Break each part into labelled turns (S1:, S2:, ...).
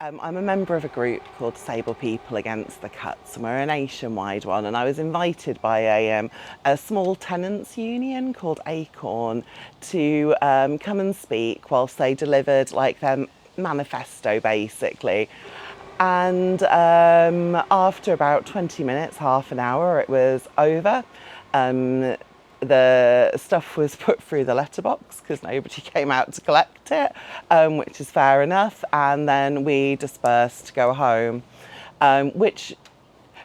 S1: I'm a member of a group called Disabled People Against the Cuts, and we're a nationwide one. And I was invited by a small tenants union called Acorn to come and speak whilst they delivered like their manifesto, basically. And after about 20 minutes, half an hour, it was over. The stuff was put through the letterbox because nobody came out to collect it, which is fair enough. And then we dispersed to go home, which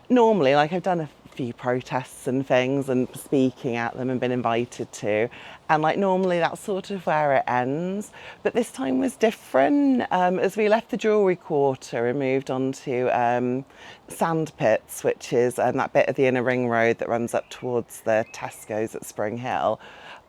S1: normally, like, I've done a few protests and things and speaking at them and been invited to, and like normally that's sort of where it ends, but this time was different. As we left the jewellery quarter and moved on to Sand Pits, which is that bit of the inner ring road that runs up towards the Tesco's at Spring Hill,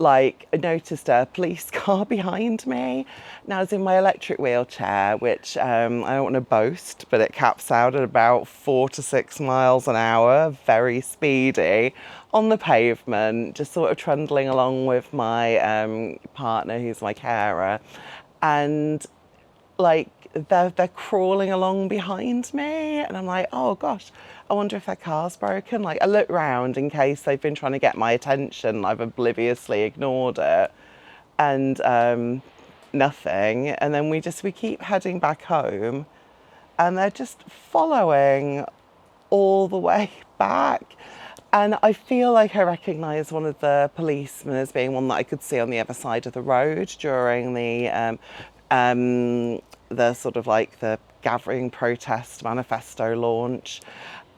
S1: like I noticed a police car behind me. Now I was in my electric wheelchair, which I don't want to boast, but it caps out at about 4 to 6 miles an hour, very speedy, on the pavement, just sort of trundling along with my partner, who's my carer, and like they're crawling along behind me, and I'm like, oh gosh, I wonder if their car's broken. Like, I look round in case they've been trying to get my attention. I've obliviously ignored it, and nothing. And then we keep heading back home, and they're just following all the way back. And I feel like I recognise one of the policemen as being one that I could see on the other side of the road during the sort of like the gathering protest manifesto launch.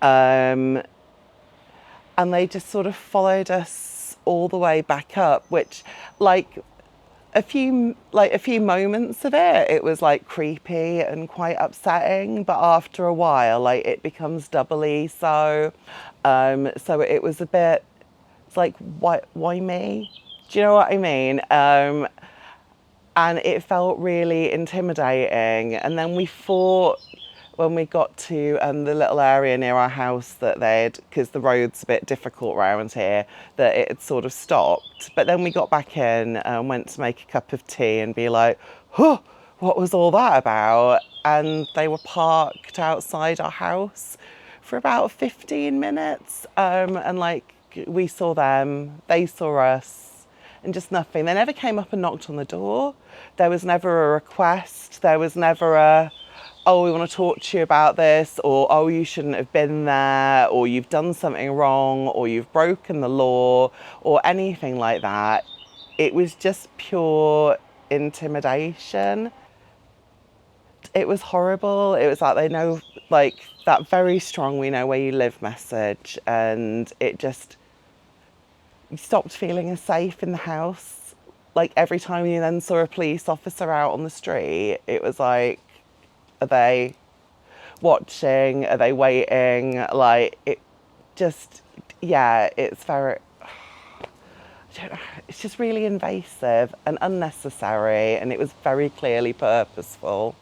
S1: And they just sort of followed us all the way back up, which like a few moments of it was like creepy and quite upsetting, but after a while like it becomes doubly so. So it was a bit, it's like, why me? Do you know what I mean? And it felt really intimidating. And then we thought, when we got to the little area near our house, that because the road's a bit difficult around here, that it had sort of stopped. But then we got back in and went to make a cup of tea and be like, huh, what was all that about? And they were parked outside our house for about 15 minutes. And like, we saw them, they saw us, and just nothing. They never came up and knocked on the door. There was never a request. There was never a, oh, we want to talk to you about this, or oh, you shouldn't have been there, or you've done something wrong, or you've broken the law, or anything like that. It was just pure intimidation. It was horrible. It was like, they know, like that very strong "we know where you live" message, and it just, you stopped feeling as safe in the house. Like every time you then saw a police officer out on the street, it was like, are they watching? Are they waiting? Like, it just, yeah, it's very, I don't know, it's just really invasive and unnecessary, and it was very clearly purposeful.